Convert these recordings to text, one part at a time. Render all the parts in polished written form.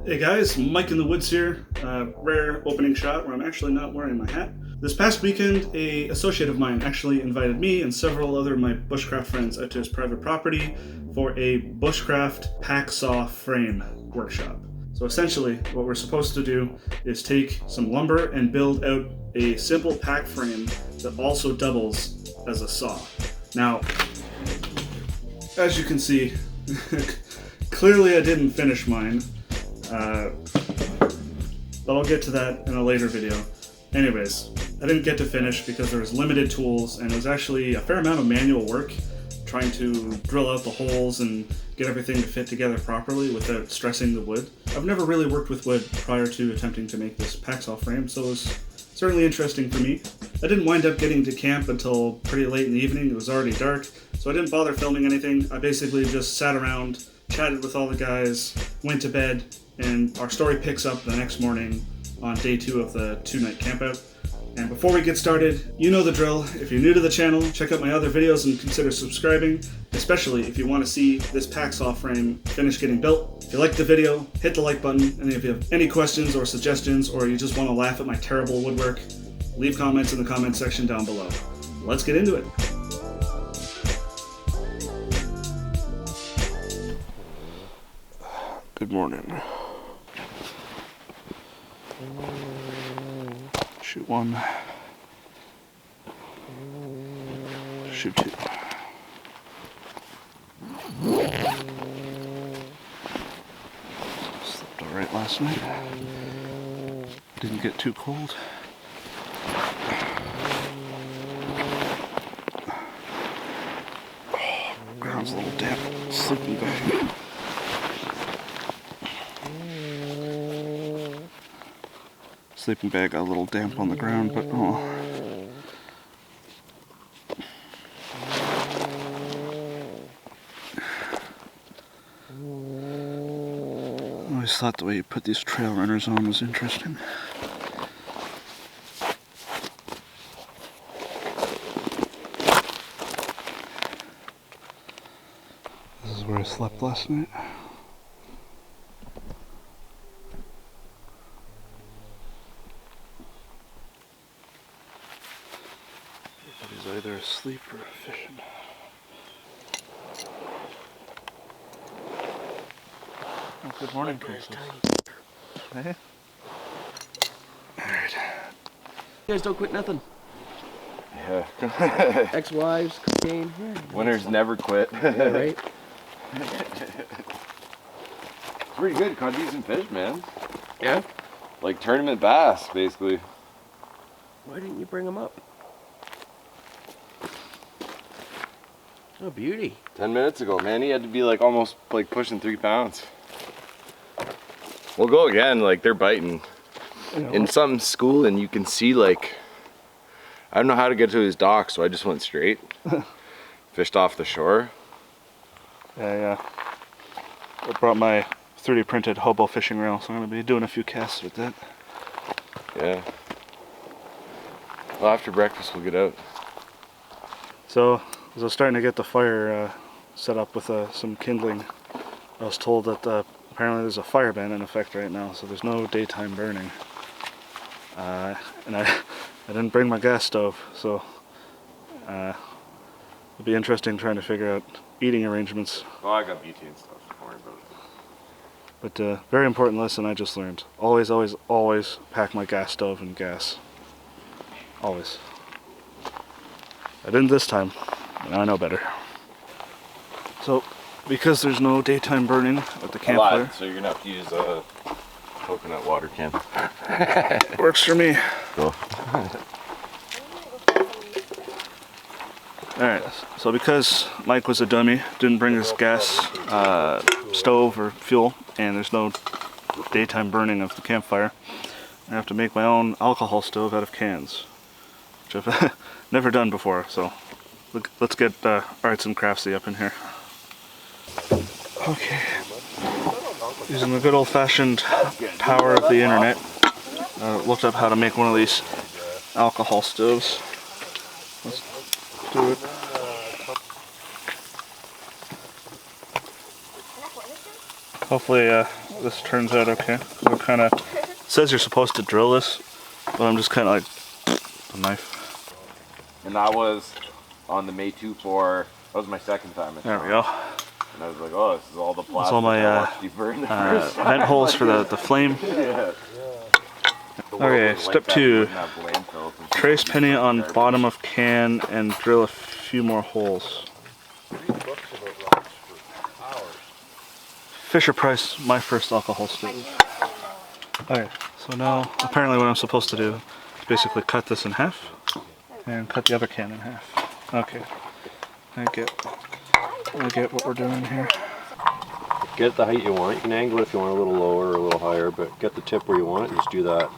Hey guys, Mike in the Woods here. Rare opening shot where I'm actually not wearing my hat. This past weekend, an associate of mine actually invited me and several other of my bushcraft friends out to his private property for a bushcraft hacksaw frame workshop. So essentially, what we're supposed to do is take some lumber and build out a simple pack frame that also doubles as a saw. Now, as you can see, clearly I didn't finish mine. But I'll get to that in a later video. Anyways, I didn't get to finish because there was limited tools and it was actually a fair amount of manual work trying to drill out the holes and get everything to fit together properly without stressing the wood. I've never really worked with wood prior to attempting to make this hacksaw frame, so it was certainly interesting for me. I didn't wind up getting to camp until pretty late in the evening. It was already dark, so I didn't bother filming anything. I basically just sat around, chatted with all the guys, went to bed, and our story picks up the next morning on day 2 of the 2-night campout. And before we get started, you know the drill. If you're new to the channel, check out my other videos and consider subscribing, especially if you want to see this hacksaw frame finish getting built. If you liked the video, hit the like button, and if you have any questions or suggestions, or you just want to laugh at my terrible woodwork, leave comments in the comment section down below. Let's get into it. Good morning. Shoot 1. Shoot 2. Slept alright last night. Didn't get too cold. Oh, ground's a little damp. Sleeping bag. Sleeping bag got a little damp on the ground, but oh. I always thought the way you put these trail runners on was interesting. This is where I slept last night. Either asleep or fishing. Oh, good morning, Cookset. Hey? Alright. You guys don't quit nothing. Yeah. Ex-wives, cocaine. Yeah, Winners never quit. yeah, right? Pretty good. Caught decent fish, man. Yeah? Like tournament bass, basically. Why didn't you bring them up? Oh, beauty. 10 minutes ago, man. He had to be like almost like pushing 3 pounds. We'll go again. Like they're biting. In some school, and you can see like, I don't know how to get to his dock, so I just went straight. Fished off the shore. Yeah. I brought my 3D printed Hobo fishing reel, so I'm going to be doing a few casts with that. Yeah. Well, after breakfast, we'll get out. So, as I was starting to get the fire set up with some kindling, I was told that apparently there's a fire ban in effect right now, so there's no daytime burning. And I didn't bring my gas stove, so it'll be interesting trying to figure out eating arrangements. Well, I got BT and stuff. Don't worry about it. But very important lesson I just learned. Always, always, always pack my gas stove and gas. Always. I didn't this time. I know better. So, because there's no daytime burning at the campfire, So you're gonna have to use a coconut water can. works for me. Cool. Alright, so because Mike was a dummy, didn't bring his gas stove or fuel, and there's no daytime burning of the campfire, I have to make my own alcohol stove out of cans, which I've never done before, so let's get arts and craftsy up in here. Okay, using the good old-fashioned power of the internet, looked up how to make one of these alcohol stoves. Let's do it. Hopefully this turns out okay. It kind of says you're supposed to drill this, but I'm just kind of like a knife. And that was on the May 2.4. That was my second time. There we go. And I was like, oh, this is all the plastic. That's all my vent holes for the flame. Yeah. Okay, step 2. Trace penny on bottom of can and drill a few more holes. Fisher Price, my first alcohol stove. Okay, so now apparently what I'm supposed to do is basically cut this in half and cut the other can in half. Okay, I get what we're doing here. Get it the height you want. You can angle it if you want a little lower or a little higher, but get the tip where you want it and just do that.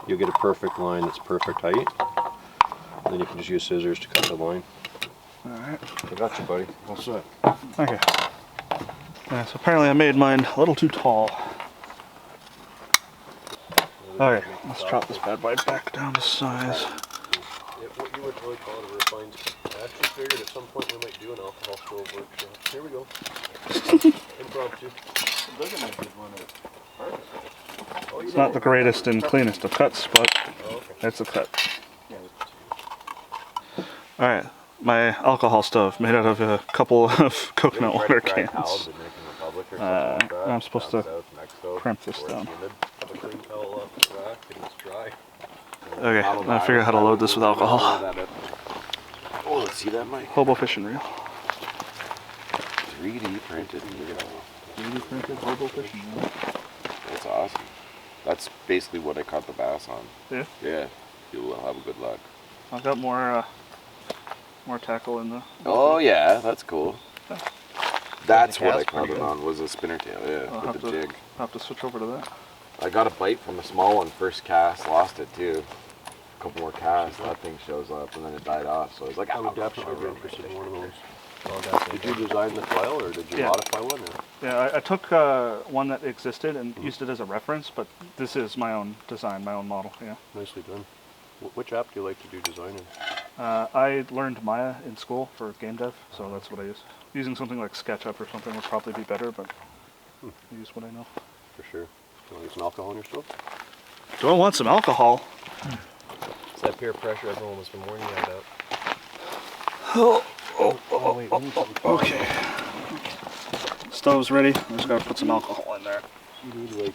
You'll get a perfect line that's perfect height. And then you can just use scissors to cut the line. Alright. I got you, buddy. All set. Okay. Yeah, so apparently I made mine a little too tall. Okay, let's chop this bad boy back down to size. What you would really call it a refined. I actually figured at some point we might do an alcohol stove workshop. Here we go. Impromptu. It's not the greatest and cleanest of cuts, but it's a cut. Alright, my alcohol stove made out of a couple of coconut water cans. I'm supposed to crimp this down. Okay, I figured out how to load this with alcohol. Oh, let's see that, Mike. Hobo fishing reel. 3D printed. Look at that. 3D printed Hobo fishing reel. That's awesome. That's basically what I caught the bass on. Yeah? Yeah. You'll have a good luck. I've got more tackle in the... Oh yeah, that's cool. That's what I That's caught pretty it good. on, was a spinner tail, yeah, I'll with the jig. have to switch over to that. I got a bite from a small one first cast, lost it too. A couple more casts, that thing shows up and then it died off, so I was like, I would definitely be interested in one of those. Did you design the file or did you modify one? Or? Yeah, I took one that existed and used it as a reference, but this is my own design, my own model, yeah. Nicely done. Which app do you like to do design in? I learned Maya in school for game dev, so that's what I use. Using something like SketchUp or something would probably be better, but I use what I know. For sure. Do you want to get some alcohol on your stove? Do I want some alcohol? It's that peer pressure everyone was been warning you about. Okay. Stove's ready. I just gotta put some alcohol in there. You need to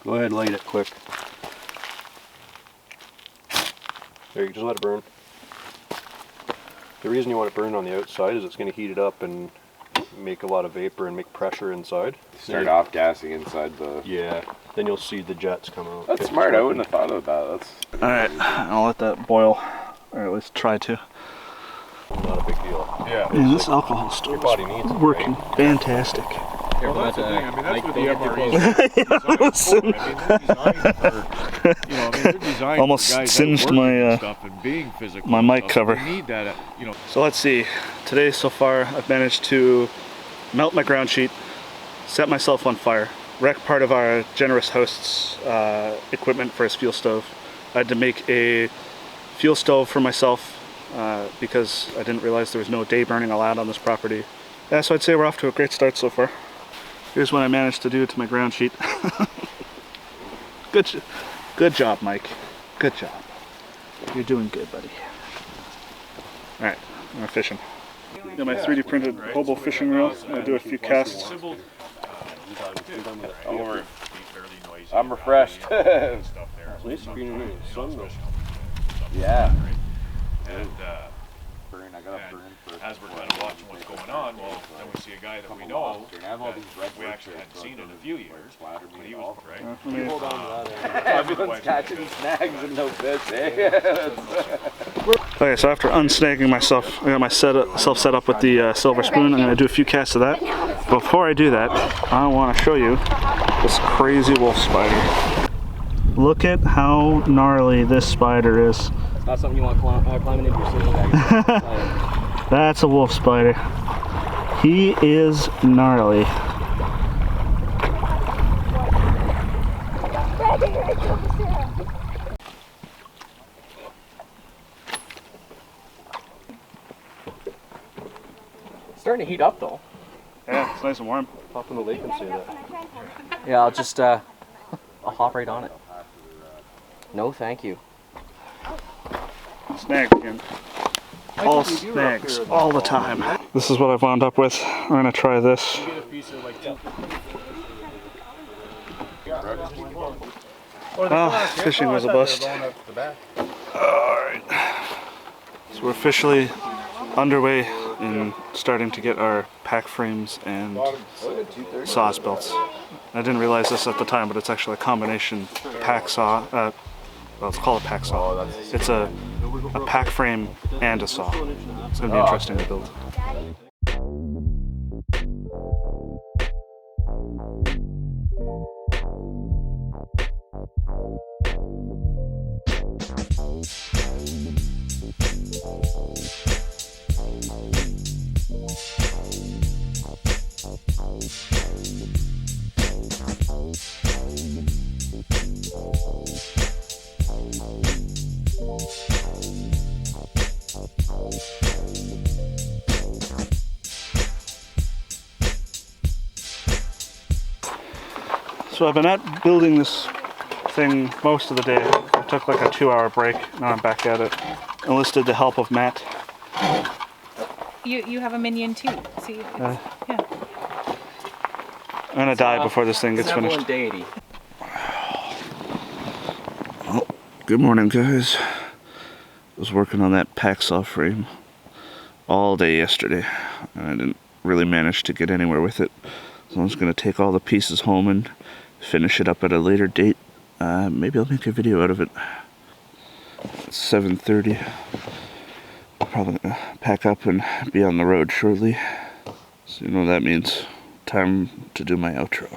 go ahead and light it quick. There, you just let it burn. The reason you want it burned on the outside is it's going to heat it up and make a lot of vapor and make pressure inside. Start off gassing inside the... Yeah, then you'll see the jets come out. That's smart, I wouldn't have thought of that. That's... Alright, I'll let that boil, or at least try to. Not a big deal. Yeah. Man, this alcohol stove body needs is it, working fantastic. Well, that's the thing. I mean, that's what the MREs are designed for. Almost for guys singed out working my, and stuff and being physical my and mic stuff. cover. You need that, So let's see. Today so far I've managed to melt my ground sheet, set myself on fire, wreck part of our generous host's equipment for his fuel stove. I had to make a fuel stove for myself because I didn't realize there was no day burning allowed on this property. Yeah, so I'd say we're off to a great start so far. Here's what I managed to do to my ground sheet. Good job, Mike. Good job. You're doing good, buddy. Alright, we're fishing. Got my 3D printed Hobo fishing reel. I'm going to do a few casts. I'm refreshed. Nice being in the sun though. Yeah. And I got a burn for as we're kind of watching what's going on, well, then we see a guy that we know that we actually hadn't seen in a few years, but he was right. Hold on to that. Everyone's catching snags and no fish, eh? Okay, so after unsnagging myself, I got myself set up with the silver spoon. I'm going to do a few casts of that. Before I do that, I want to show you this crazy wolf spider. Look at how gnarly this spider is. Not something you want climbing into your sleeping bag. That's a wolf spider. He is gnarly. It's starting to heat up though. Yeah, it's nice and warm. Hop in the lake and say that. Yeah, I'll just, I'll hop right on it. No, thank you. Snag again. All snags, all the time. This is what I've wound up with. I'm gonna try this. Well, fishing was a bust. Alright. So we're officially underway in starting to get our pack frames and saws built. I didn't realize this at the time, but it's actually a combination pack saw. Well, it's called a pack saw. It's a pack frame and a saw. It's going to be interesting to build. So I've been at building this thing most of the day. I took like a 2-hour break. Now I'm back at it. Enlisted the help of Matt. You have a minion too. See, yeah. I'm gonna die before this thing gets finished. Deity. Well, good morning, guys. I was working on that pack saw frame all day yesterday, and I didn't really manage to get anywhere with it. So I'm just gonna take all the pieces home and finish it up at a later date. Maybe I'll make a video out of it. It's 7:30. I'll probably pack up and be on the road shortly. So you know what that means. Time to do my outro.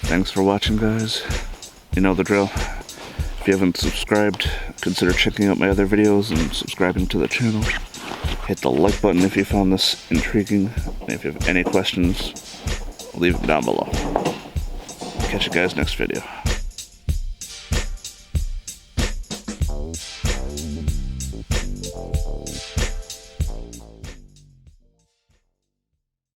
Thanks for watching, guys. You know the drill. If you haven't subscribed, consider checking out my other videos and subscribing to the channel. Hit the like button if you found this intriguing. And if you have any questions, leave them down below. Catch you guys next video.